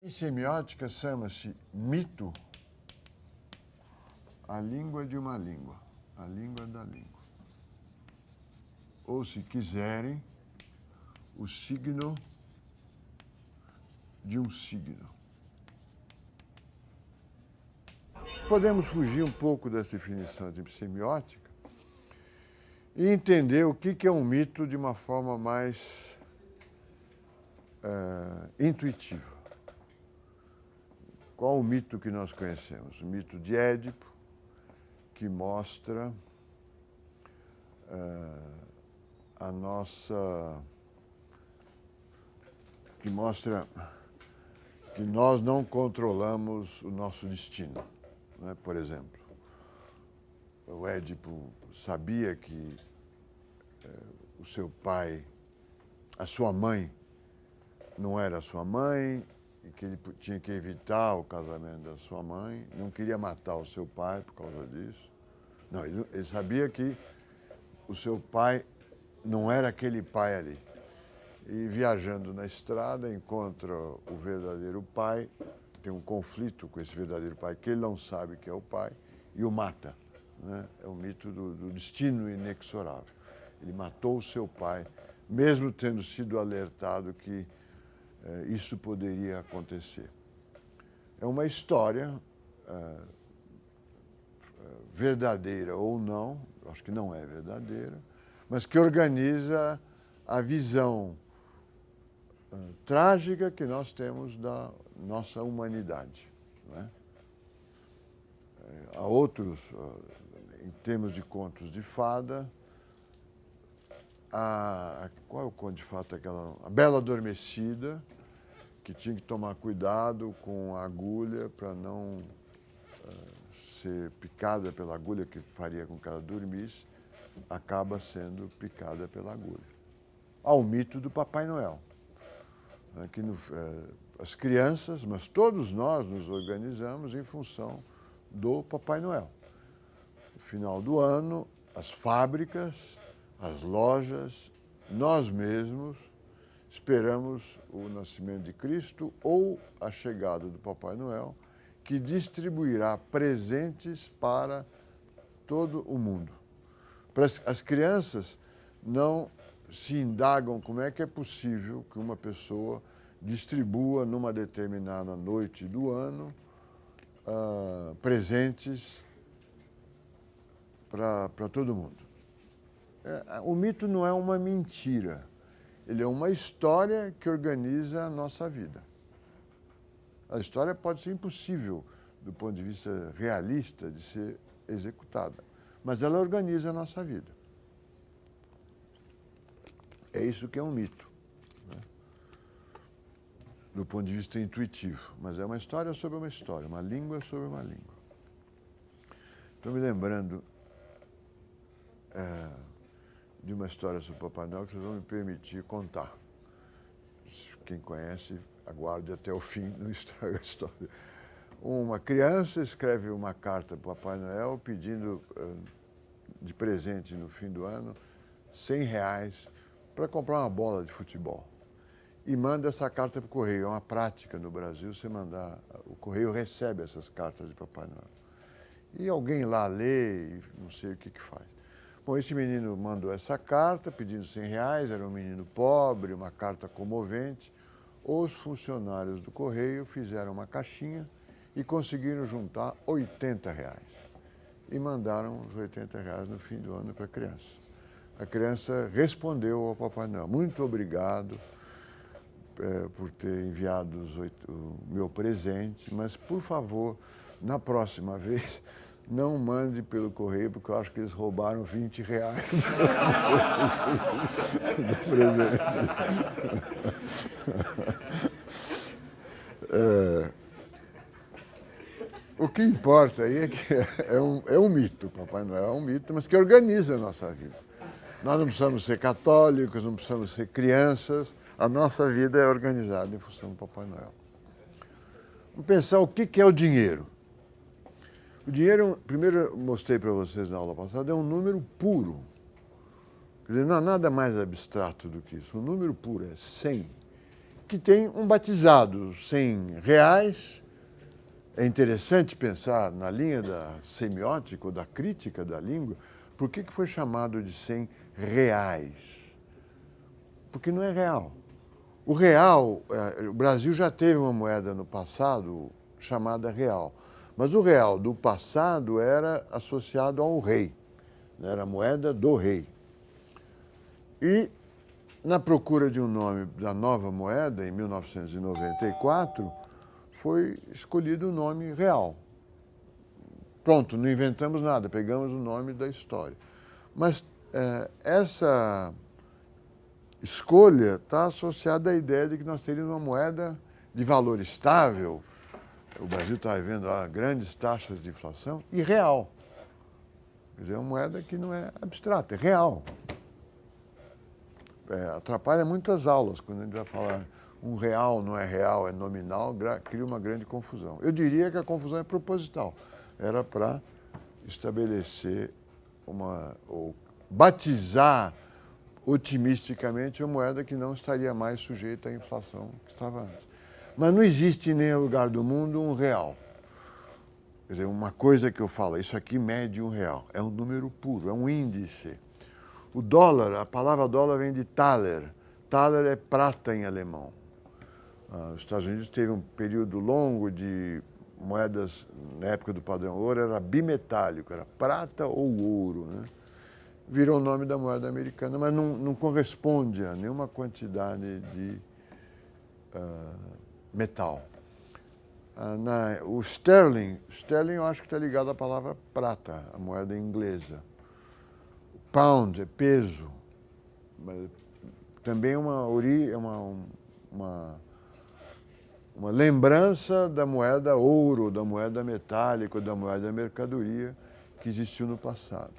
Em semiótica chama-se mito a língua de uma língua, a língua da língua. Ou, se quiserem, o signo de um signo. Podemos fugir um pouco dessa definição de semiótica e entender o que é um mito de uma forma mais intuitiva. Qual o mito que nós conhecemos? O mito de Édipo, que mostra que nós não controlamos o nosso destino, né? Por exemplo, o Édipo sabia que o seu pai, a sua mãe, não era a sua mãe, e que ele tinha que evitar o casamento da sua mãe, não queria matar o seu pai por causa disso. Não, ele sabia que o seu pai não era aquele pai ali. E viajando na estrada, encontra o verdadeiro pai, tem um conflito com esse verdadeiro pai, que ele não sabe que é o pai, e o mata, né? É o mito do destino inexorável. Ele matou o seu pai, mesmo tendo sido alertado que isso poderia acontecer. É uma história verdadeira ou não, acho que não é verdadeira, mas que organiza a visão trágica que nós temos da nossa humanidade, não é? Há outros, em termos de contos de fada, qual é o conto de fada? A Bela Adormecida, que tinha que tomar cuidado com a agulha para não ser picada pela agulha, que faria com que ela dormisse, acaba sendo picada pela agulha. Há o mito do Papai Noel, né, que as crianças, mas todos nós nos organizamos em função do Papai Noel. No final do ano, as fábricas, as lojas, nós mesmos esperamos o nascimento de Cristo ou a chegada do Papai Noel, que distribuirá presentes para todo o mundo. As crianças não se indagam como é que é possível que uma pessoa distribua numa determinada noite do ano presentes para todo mundo. O mito não é uma mentira, ele é uma história que organiza a nossa vida. A história pode ser impossível, do ponto de vista realista, de ser executada, mas ela organiza a nossa vida. É isso que é um mito, né? Do ponto de vista intuitivo, mas é uma história sobre uma história, uma língua sobre uma língua. Estou me lembrando de uma história sobre o Papai Noel que vocês vão me permitir contar. Quem conhece, aguarde até o fim, não estraga a história. Uma criança escreve uma carta para o Papai Noel pedindo de presente no fim do ano R$100 para comprar uma bola de futebol. E manda essa carta para o correio. É uma prática no Brasil, você mandar, o correio recebe essas cartas de Papai Noel. E alguém lá lê e não sei o que faz. Bom, esse menino mandou essa carta pedindo R$100, era um menino pobre, uma carta comovente. Os funcionários do correio fizeram uma caixinha e conseguiram juntar R$80. E mandaram os R$80 no fim do ano para a criança. A criança respondeu ao Papai Noel: muito obrigado por ter enviado o meu presente, mas, por favor, na próxima vez, não mande pelo correio, porque eu acho que eles roubaram R$20 do presente. O que importa aí é que é um mito, Papai Noel é um mito, mas que organiza a nossa vida. Nós não precisamos ser católicos, não precisamos ser crianças, a nossa vida é organizada em função do Papai Noel. Vamos pensar o que é o dinheiro. O dinheiro, primeiro eu mostrei para vocês na aula passada, é um número puro. Quer dizer, não há nada mais abstrato do que isso. Um número puro é 100. O que tem um batizado, 100 reais. É interessante pensar na linha da semiótica ou da crítica da língua, por que foi chamado de 100 reais? Porque não é real. O real, o Brasil já teve uma moeda no passado chamada real, mas o real do passado era associado ao rei, era a moeda do rei. E na procura de um nome da nova moeda, em 1994, foi escolhido o nome real. Pronto, não inventamos nada, pegamos o nome da história. Mas essa escolha está associada à ideia de que nós teríamos uma moeda de valor estável. O Brasil está vivendo grandes taxas de inflação e real. Quer dizer, é uma moeda que não é abstrata, é real. Atrapalha muito as aulas, quando a gente vai falar um real não é real, é nominal, cria uma grande confusão. Eu diria que a confusão é proposital. Era para estabelecer ou batizar otimisticamente uma moeda que não estaria mais sujeita à inflação que estava antes. Mas não existe em nenhum lugar do mundo um real. Quer dizer, uma coisa que eu falo, isso aqui mede um real, é um número puro, é um índice. O dólar, a palavra dólar vem de thaler. Thaler é prata em alemão. Os Estados Unidos teve um período longo de moedas, na época do padrão ouro, era bimetálico, era prata ou ouro, né? Virou o nome da moeda americana, mas não corresponde a nenhuma quantidade de metal. O sterling eu acho que está ligado à palavra prata, a moeda inglesa. Pound é peso, mas também uma lembrança da moeda ouro, da moeda metálica, da moeda mercadoria que existiu no passado.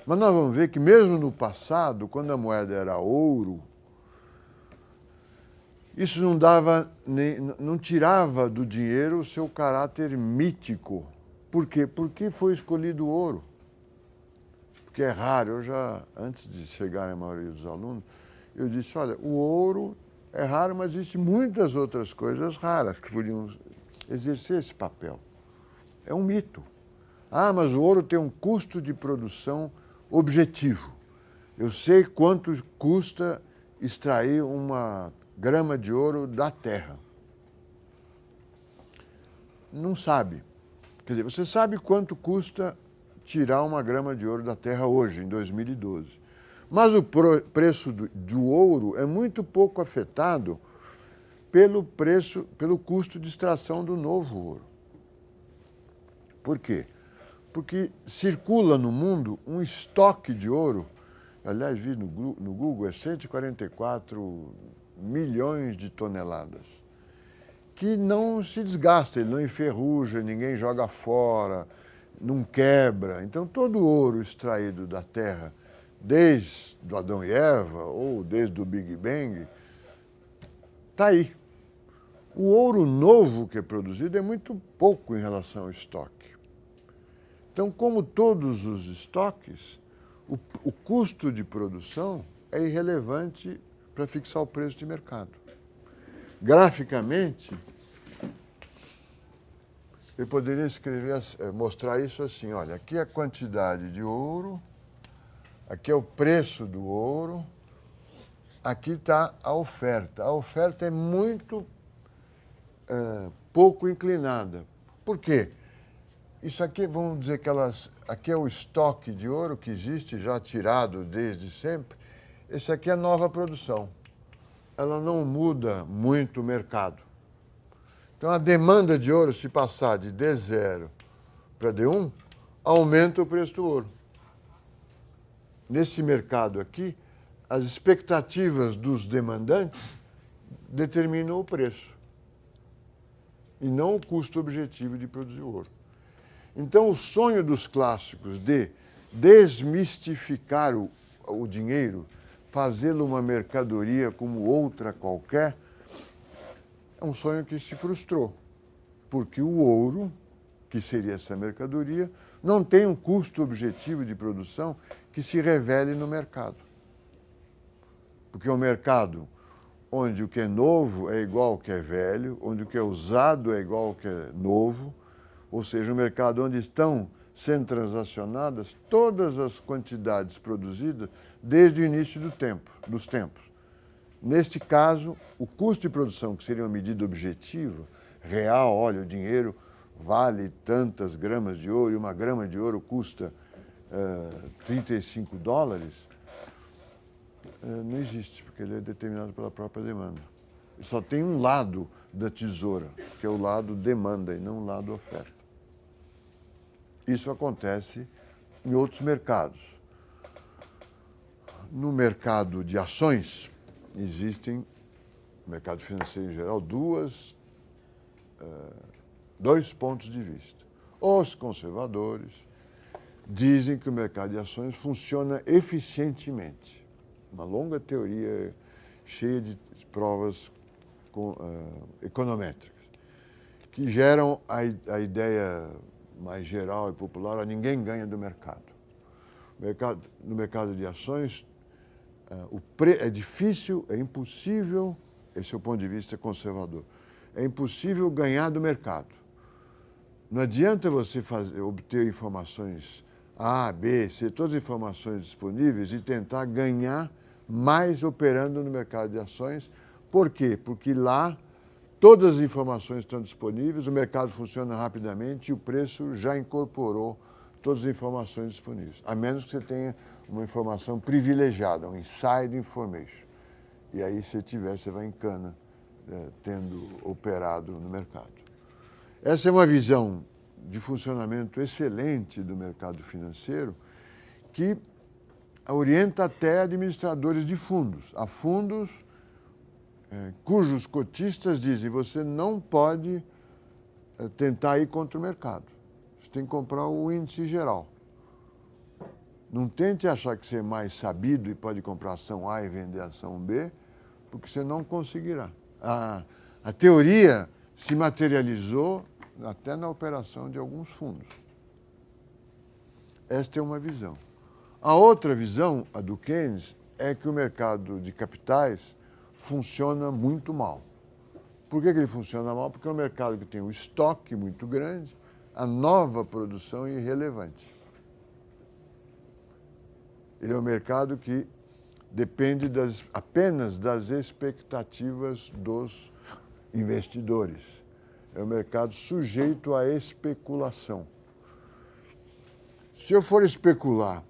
Mas nós vamos ver que mesmo no passado, quando a moeda era ouro, isso não tirava do dinheiro o seu caráter mítico. Por quê? Porque foi escolhido o ouro. Porque é raro. Antes de chegar a maioria dos alunos, eu disse, olha, o ouro é raro, mas existem muitas outras coisas raras que podiam exercer esse papel. É um mito. Mas o ouro tem um custo de produção objetivo. Eu sei quanto custa extrair uma grama de ouro da terra. Não sabe. Quer dizer, você sabe quanto custa tirar uma grama de ouro da terra hoje, em 2012. Mas o preço do ouro é muito pouco afetado pelo custo de extração do novo ouro. Por quê? Porque circula no mundo um estoque de ouro, aliás, vi no Google, é 144 milhões de toneladas, que não se desgasta, ele não enferruja, ninguém joga fora, não quebra. Então, todo o ouro extraído da terra, desde o Adão e Eva, ou desde o Big Bang, está aí. O ouro novo que é produzido é muito pouco em relação ao estoque. Então, como todos os estoques, o custo de produção é irrelevante para fixar o preço de mercado. Graficamente, eu poderia mostrar isso assim, olha, aqui é a quantidade de ouro, aqui é o preço do ouro, aqui está a oferta. A oferta é muito pouco inclinada. Por quê? Isso aqui, vamos dizer que aqui é o estoque de ouro que existe, já tirado desde sempre. Esse aqui é a nova produção. Ela não muda muito o mercado. Então, a demanda de ouro, se passar de D0 para D1, aumenta o preço do ouro. Nesse mercado aqui, as expectativas dos demandantes determinam o preço e não o custo objetivo de produzir ouro. Então, o sonho dos clássicos de desmistificar o dinheiro, fazê-lo uma mercadoria como outra qualquer, é um sonho que se frustrou, porque o ouro, que seria essa mercadoria, não tem um custo objetivo de produção que se revele no mercado. Porque o mercado, onde o que é novo é igual ao que é velho, onde o que é usado é igual ao que é novo, ou seja, um mercado onde estão sendo transacionadas todas as quantidades produzidas desde o início dos tempos. Neste caso, o custo de produção, que seria uma medida objetiva, real, olha, o dinheiro vale tantas gramas de ouro e uma grama de ouro custa $35, não existe, porque ele é determinado pela própria demanda. Só tem um lado da tesoura, que é o lado demanda e não o lado oferta. Isso acontece em outros mercados. No mercado de ações, existem, no mercado financeiro em geral, dois pontos de vista. Os conservadores dizem que o mercado de ações funciona eficientemente. Uma longa teoria cheia de provas econométricas, que geram a ideia mais geral e popular: ninguém ganha do mercado. No mercado de ações, é difícil, é impossível, esse é o ponto de vista conservador, é impossível ganhar do mercado. Não adianta você obter informações A, B, C, todas as informações disponíveis e tentar ganhar mais operando no mercado de ações. Por quê? Porque lá todas as informações estão disponíveis, o mercado funciona rapidamente e o preço já incorporou todas as informações disponíveis, a menos que você tenha uma informação privilegiada, um inside information. E aí, se tiver, você vai em cana, tendo operado no mercado. Essa é uma visão de funcionamento excelente do mercado financeiro que orienta até administradores de fundos. Há fundos cujos cotistas dizem: você não pode tentar ir contra o mercado. Você tem que comprar o índice geral. Não tente achar que você é mais sabido e pode comprar ação A e vender ação B, porque você não conseguirá. A teoria se materializou até na operação de alguns fundos. Esta é uma visão. A outra visão, a do Keynes, é que o mercado de capitais funciona muito mal. Por que ele funciona mal? Porque é um mercado que tem um estoque muito grande, a nova produção é irrelevante. Ele é um mercado que depende apenas das expectativas dos investidores. É um mercado sujeito à especulação. Se eu for especular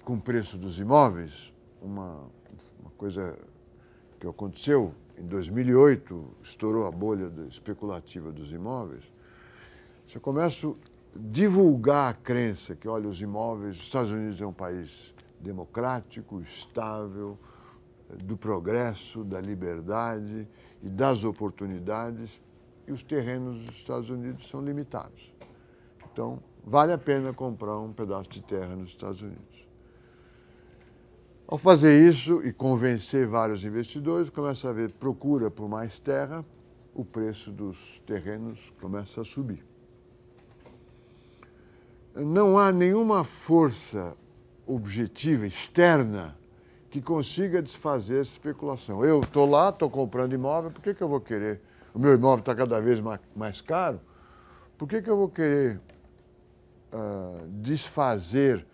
com o preço dos imóveis, uma coisa que aconteceu em 2008, estourou a bolha especulativa dos imóveis, se eu começo a divulgar a crença que, olha, os imóveis, os Estados Unidos é um país democrático, estável, do progresso, da liberdade e das oportunidades, e os terrenos dos Estados Unidos são limitados. Então, vale a pena comprar um pedaço de terra nos Estados Unidos. Ao fazer isso e convencer vários investidores, começa a haver procura por mais terra, o preço dos terrenos começa a subir. Não há nenhuma força objetiva, externa, que consiga desfazer essa especulação. Eu estou lá, estou comprando imóvel, por que eu vou querer? O meu imóvel está cada vez mais caro, por que eu vou querer desfazer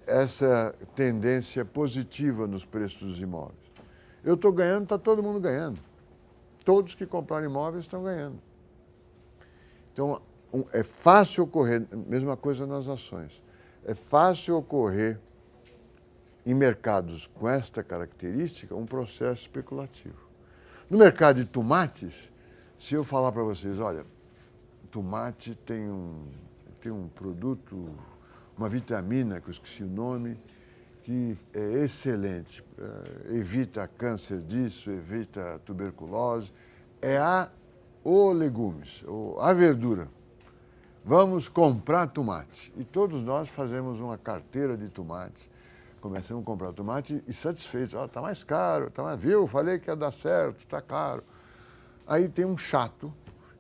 essa tendência positiva nos preços dos imóveis? Eu estou ganhando, está todo mundo ganhando. Todos que compraram imóveis estão ganhando. Então, é fácil ocorrer, mesma coisa nas ações, é fácil ocorrer em mercados com esta característica um processo especulativo. No mercado de tomates, se eu falar para vocês, olha, tomate tem um produto, uma vitamina, que eu esqueci o nome, que é excelente, evita câncer disso, evita tuberculose, o legumes, a verdura. Vamos comprar tomate. E todos nós fazemos uma carteira de tomates. Começamos a comprar tomate e satisfeitos. Está mais caro, viu? Falei que ia dar certo, está caro. Aí tem um chato,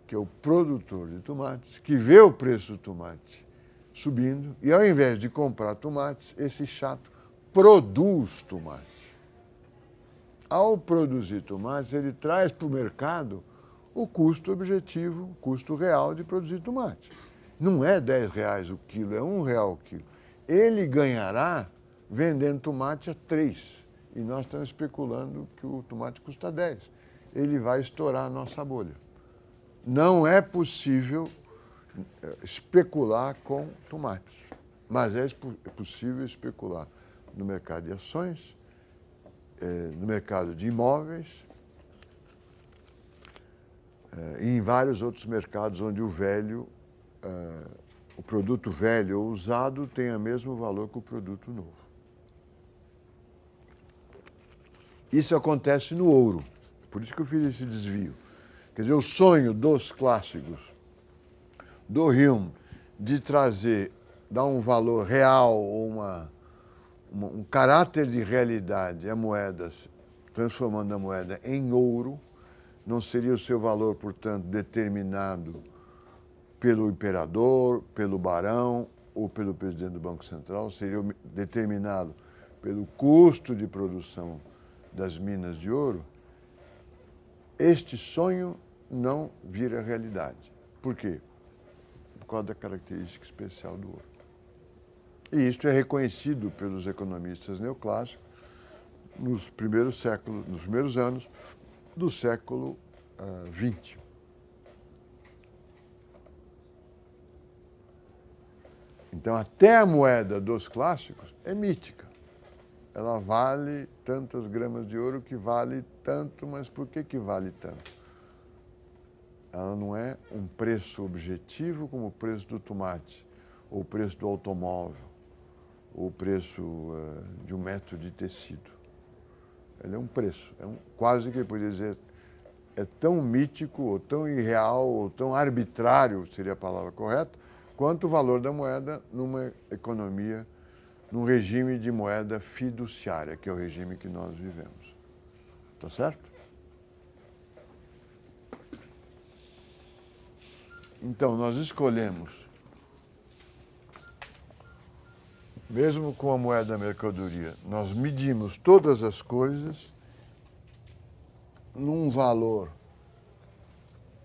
que é o produtor de tomates, que vê o preço do tomate subindo e, ao invés de comprar tomates, esse chato produz tomates. ao produzir tomates, ele traz para o mercado o custo objetivo, o custo real de produzir tomate. Não é R$10 o quilo, é R$1 o quilo. Ele ganhará vendendo tomate a 3. E nós estamos especulando que o tomate custa 10. Ele vai estourar a nossa bolha. Não é possível especular com tomates, mas é possível especular no mercado de ações, no mercado de imóveis e em vários outros mercados onde o produto velho ou usado tem o mesmo valor que o produto novo. Isso acontece no ouro, por isso que eu fiz esse desvio. Quer dizer, o sonho dos clássicos, do Hume, de dar um valor real, um caráter de realidade a moedas, transformando a moeda em ouro, não seria o seu valor, portanto, determinado pelo imperador, pelo barão ou pelo presidente do Banco Central, seria determinado pelo custo de produção das minas de ouro. Este sonho não vira realidade. Por quê? Por causa da característica especial do ouro. E isto é reconhecido pelos economistas neoclássicos nos primeiros anos do século XX. Então, até a moeda dos clássicos é mítica. Ela vale tantas gramas de ouro que vale tanto, mas por que vale tanto? Ela não é um preço objetivo como o preço do tomate, ou o preço do automóvel, ou o preço de um metro de tecido. Ela é um preço, quase que eu poderia dizer, é tão mítico, ou tão irreal, ou tão arbitrário, seria a palavra correta, quanto o valor da moeda numa economia, num regime de moeda fiduciária, que é o regime que nós vivemos. Tá certo? Então, nós escolhemos, mesmo com a moeda mercadoria, nós medimos todas as coisas num valor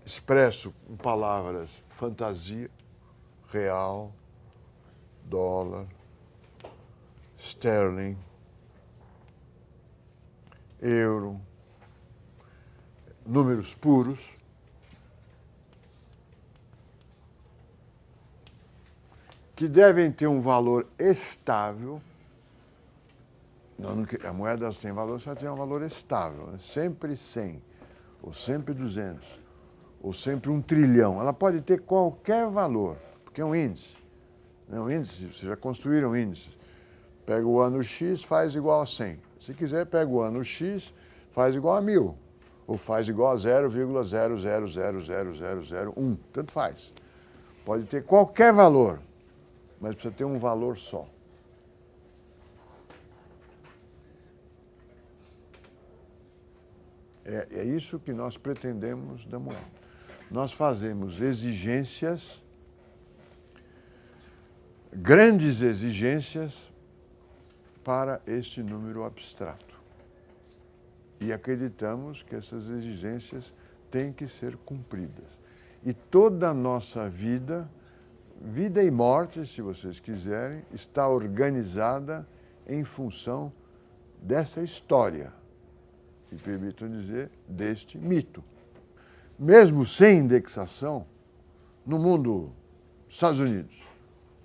expresso em palavras fantasia, real, dólar, sterling, euro, números puros, que devem ter um valor estável. A moeda tem valor, só tem um valor estável, né? Sempre 100, ou sempre 200, ou sempre 1 trilhão. Ela pode ter qualquer valor, porque é um índice. É um índice, vocês já construíram índices. Pega o ano X, faz igual a 100. Se quiser, pega o ano X, faz igual a 1000. Ou faz igual a 0,0000001. Tanto faz. Pode ter qualquer valor, mas precisa ter um valor só. É isso que nós pretendemos da moeda. Nós fazemos exigências, grandes exigências, para este número abstrato. E acreditamos que essas exigências têm que ser cumpridas. E toda a nossa vida e morte, se vocês quiserem, está organizada em função dessa história, e permitam dizer, deste mito. Mesmo sem indexação, no mundo, Estados Unidos,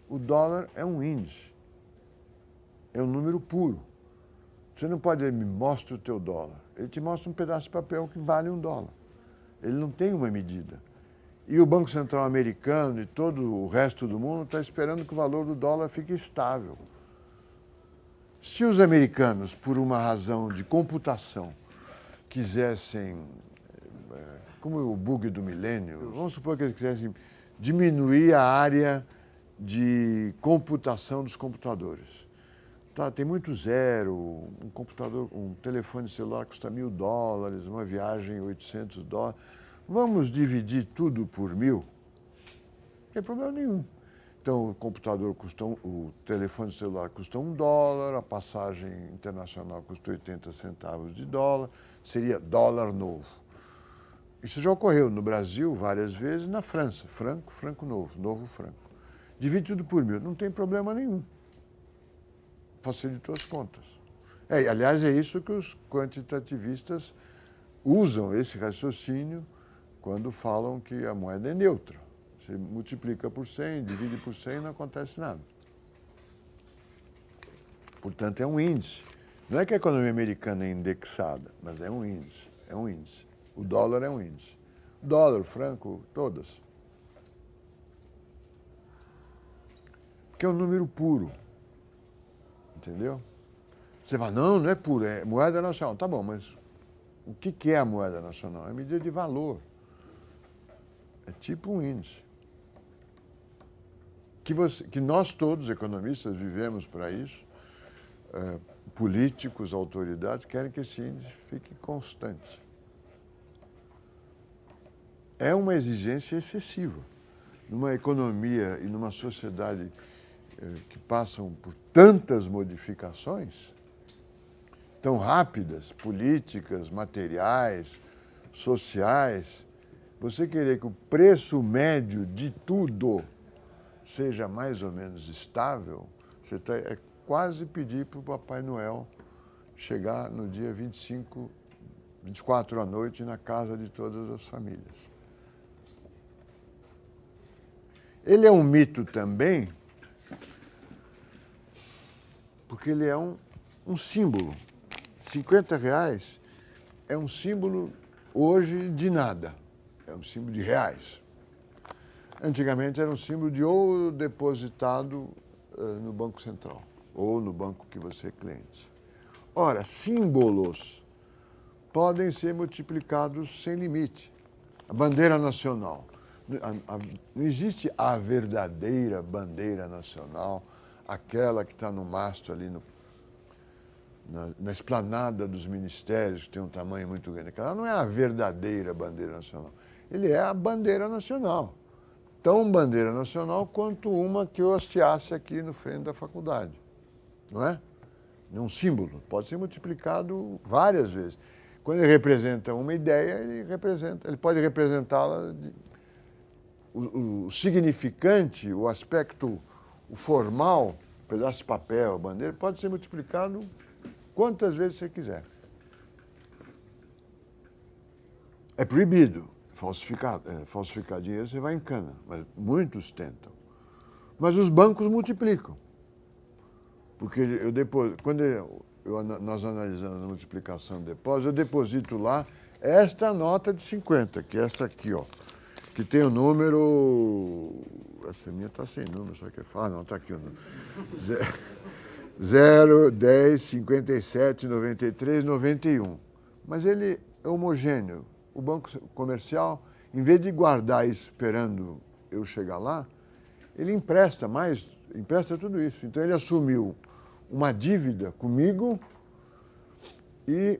o dólar é um índice, é um número puro. Você não pode dizer, me mostra o teu dólar. Ele te mostra um pedaço de papel que vale $1. Ele não tem uma medida. E o Banco Central americano e todo o resto do mundo está esperando que o valor do dólar fique estável. Se os americanos, por uma razão de computação, quisessem, como o bug do milênio, vamos supor que eles quisessem diminuir a área de computação dos computadores. Tá, tem muito zero, um telefone celular custa $1.000, uma viagem $800. Vamos dividir tudo por 1000? Não tem problema nenhum. Então, o computador custa o telefone celular custa $1, a passagem internacional custa 80 centavos de dólar, seria dólar novo. Isso já ocorreu no Brasil várias vezes, na França, franco novo, novo franco. Divide tudo por 1.000, não tem problema nenhum. Facilitou as contas. Aliás, é isso que os quantitativistas usam, esse raciocínio, quando falam que a moeda é neutra. Você multiplica por 100, divide por 100, não acontece nada. Portanto, é um índice. Não é que a economia americana é indexada, mas é um índice. É um índice. O dólar é um índice. O dólar, o franco, todas. Que é um número puro. Entendeu? Você fala, não é puro, é moeda nacional. Tá bom, mas o que é a moeda nacional? É medida de valor. É tipo um índice. Que nós todos, economistas, vivemos para isso. Políticos, autoridades, querem que esse índice fique constante. É uma exigência excessiva. Numa economia e numa sociedade que passam por tantas modificações, tão rápidas, políticas, materiais, sociais, você querer que o preço médio de tudo seja mais ou menos estável, é quase pedir para o Papai Noel chegar no dia 24 à noite na casa de todas as famílias. Ele é um mito também, porque ele é um símbolo. R$50 é um símbolo hoje de nada, é um símbolo de reais. Antigamente era um símbolo de ouro depositado no Banco Central, ou no banco que você é cliente. Ora, símbolos podem ser multiplicados sem limite. A bandeira nacional. Não existe a verdadeira bandeira nacional, aquela que está no mastro ali na esplanada dos ministérios, que tem um tamanho muito grande. Aquela não é a verdadeira bandeira nacional. Ele é a bandeira nacional. Tão bandeira nacional quanto uma que eu hasteasse aqui no frente da faculdade. Não é? É um símbolo. Pode ser multiplicado várias vezes. Quando ele representa uma ideia, ele pode representá-la. O significante, o aspecto, o formal, pedaço de papel, a bandeira, pode ser multiplicado quantas vezes você quiser. É proibido falsificar dinheiro, você vai em cana, mas muitos tentam. Mas os bancos multiplicam. Porque nós analisamos a multiplicação de depósitos, eu deposito lá esta nota de 50, que é esta aqui, ó, que tem o número... Essa minha está sem número, só que é fácil. Não, está aqui o número. 0, 10, 57, 93, 91. Mas ele é homogêneo. O banco comercial, em vez de guardar isso esperando eu chegar lá, ele empresta tudo isso. Então ele assumiu uma dívida comigo e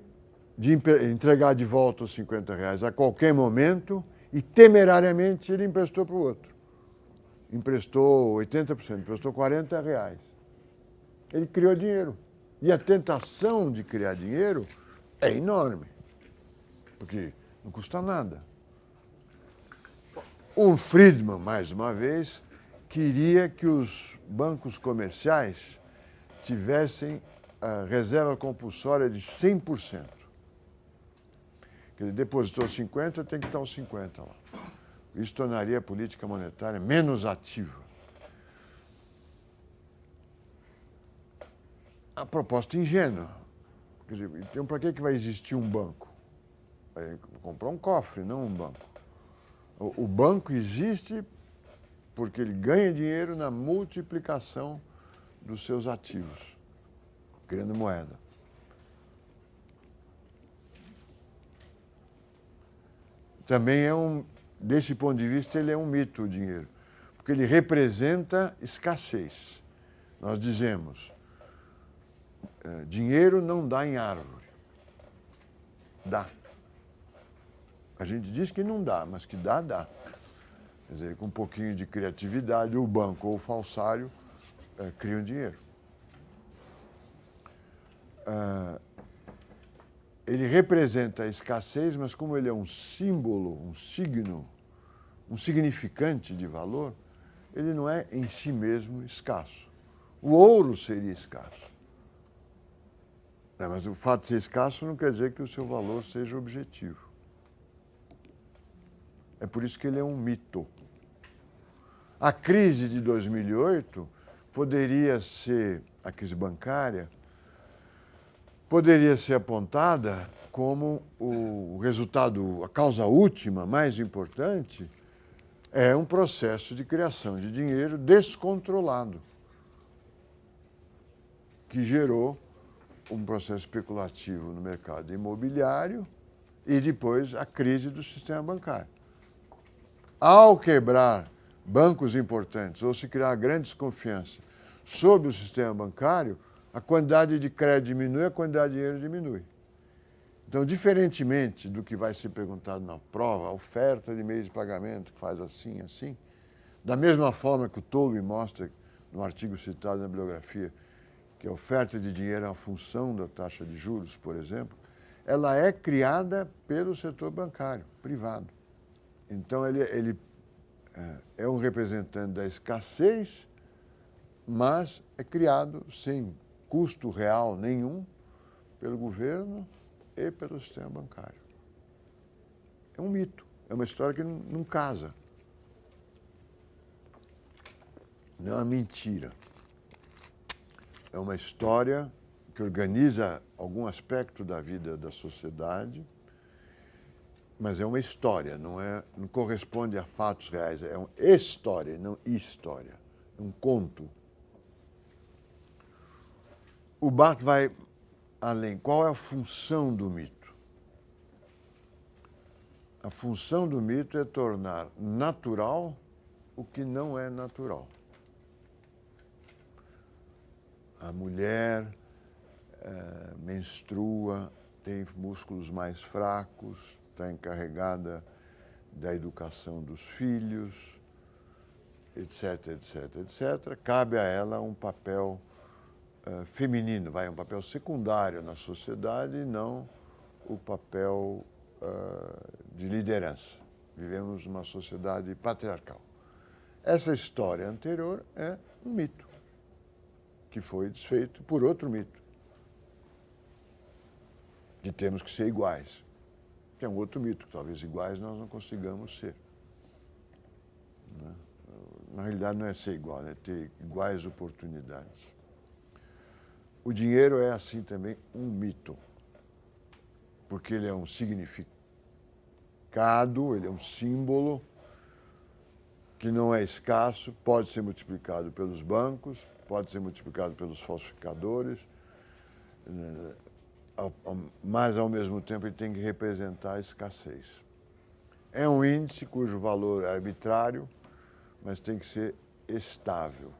de entregar de volta os R$50 a qualquer momento e temerariamente ele emprestou para o outro. Emprestou 80%, emprestou R$40. Ele criou dinheiro. E a tentação de criar dinheiro é enorme, porque não custa nada. O Friedman, mais uma vez, queria que os bancos comerciais tivessem a reserva compulsória de 100%. Ele depositou 50, tem que estar os 50 lá. Isso tornaria a política monetária menos ativa. A proposta ingênua. Quer dizer, então, para que vai existir um banco? Vai comprar um cofre, não um banco. O banco existe porque ele ganha dinheiro na multiplicação dos seus ativos, criando moeda. Também desse ponto de vista, ele é um mito, o dinheiro, porque ele representa escassez. Nós dizemos, dinheiro não dá em árvore. Dá. A gente diz que não dá, mas que dá. Quer dizer, com um pouquinho de criatividade, o banco ou o falsário criam dinheiro. Ele representa a escassez, mas como ele é um símbolo, um signo, um significante de valor, ele não é em si mesmo escasso. O ouro seria escasso. Mas o fato de ser escasso não quer dizer que o seu valor seja objetivo. É por isso que ele é um mito. A crise de 2008 poderia ser, a crise bancária, poderia ser apontada como o resultado, a causa última, mais importante, é um processo de criação de dinheiro descontrolado, que gerou um processo especulativo no mercado imobiliário e depois a crise do sistema bancário. Ao quebrar bancos importantes ou se criar grande desconfiança sobre o sistema bancário, a quantidade de crédito diminui, a quantidade de dinheiro diminui. Então, diferentemente do que vai ser perguntado na prova, a oferta de meios de pagamento que faz assim, assim, da mesma forma que o Tolby mostra no artigo citado na bibliografia, que a oferta de dinheiro é uma função da taxa de juros, por exemplo, ela é criada pelo setor bancário, privado. Então, ele é um representante da escassez, mas é criado sem custo real nenhum pelo governo e pelo sistema bancário. É um mito, é uma história que não casa. Não é uma mentira. É uma história que organiza algum aspecto da vida da sociedade, mas é uma história, não corresponde a fatos reais, é uma história, não história, é um conto. O Barthes vai além. Qual é a função do mito? A função do mito é tornar natural o que não é natural. A mulher menstrua, tem músculos mais fracos, está encarregada da educação dos filhos, etc, etc, etc. Cabe a ela um papel feminino, um papel secundário na sociedade e não o papel de liderança. Vivemos numa sociedade patriarcal. Essa história anterior é um mito, que foi desfeito por outro mito, de termos que ser iguais. Que é um outro mito, que talvez iguais nós não consigamos ser. Né? Na realidade não é ser igual, é ter iguais oportunidades. O dinheiro é assim também um mito, porque ele é um significado, ele é um símbolo que não é escasso, pode ser multiplicado pelos bancos, pode ser multiplicado pelos falsificadores, mas ao mesmo tempo ele tem que representar a escassez. É um índice cujo valor é arbitrário, mas tem que ser estável.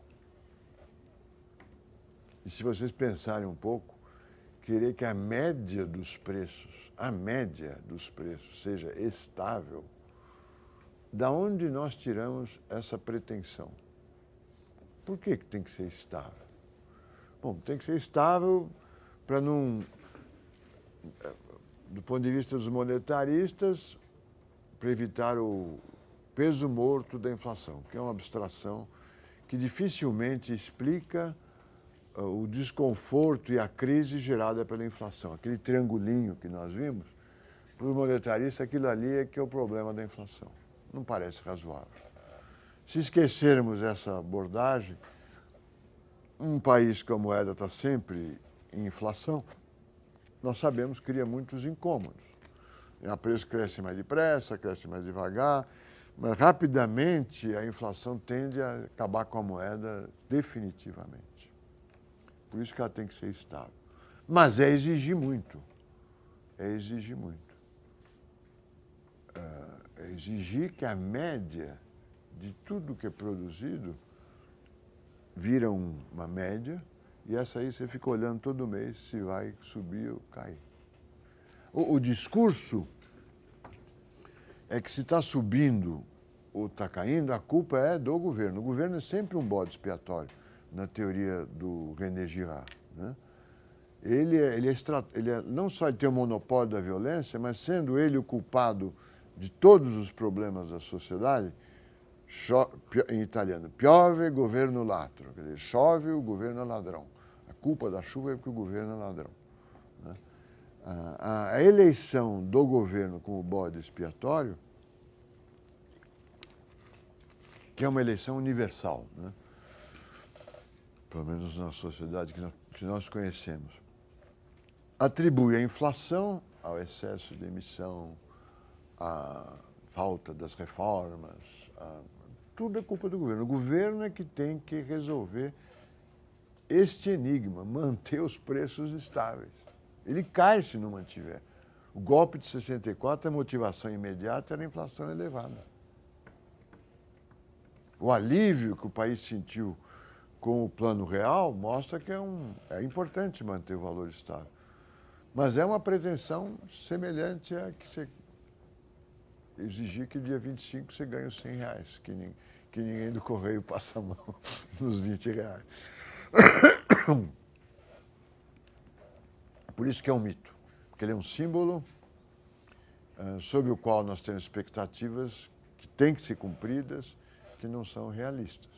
E se vocês pensarem um pouco, querer que a média dos preços seja estável, da onde nós tiramos essa pretensão? Por que tem que ser estável? Bom, tem que ser estável para não, do ponto de vista dos monetaristas, para evitar o peso morto da inflação, que é uma abstração que dificilmente explica o desconforto e a crise gerada pela inflação. Aquele triangulinho que nós vimos, para os monetaristas, aquilo ali é que é o problema da inflação. Não parece razoável. Se esquecermos essa abordagem, um país que a moeda está sempre em inflação, nós sabemos que cria muitos incômodos. O preço cresce mais depressa, cresce mais devagar, mas rapidamente a inflação tende a acabar com a moeda definitivamente. Por isso que ela tem que ser estável. Mas é exigir muito. É exigir muito. É exigir que a média de tudo que é produzido vira uma média e essa aí você fica olhando todo mês se vai subir ou cair. O discurso é que se está subindo está caindo, a culpa é do governo. O governo é sempre um bode expiatório, na teoria do René Girard, né? Não só ele tem o monopólio da violência, mas sendo ele o culpado de todos os problemas da sociedade, em italiano, piove, governo ladro, quer dizer, chove, o governo é ladrão. A culpa da chuva é porque o governo é ladrão, né? A eleição do governo como bode expiatório, que é uma eleição universal, né? Pelo menos na sociedade que nós conhecemos, atribui a inflação ao excesso de emissão, à falta das reformas, tudo é culpa do governo. O governo é que tem que resolver este enigma, manter os preços estáveis. Ele cai se não mantiver. O golpe de 64, a motivação imediata era a inflação elevada. O alívio que o país sentiu com o Plano Real mostra que é importante manter o valor estável. Mas é uma pretensão semelhante a que você exigir que dia 25 você ganhe os R$100, que ninguém do Correio passa a mão nos R$20. Por isso que é um mito, porque ele é um símbolo sobre o qual nós temos expectativas que têm que ser cumpridas, que não são realistas.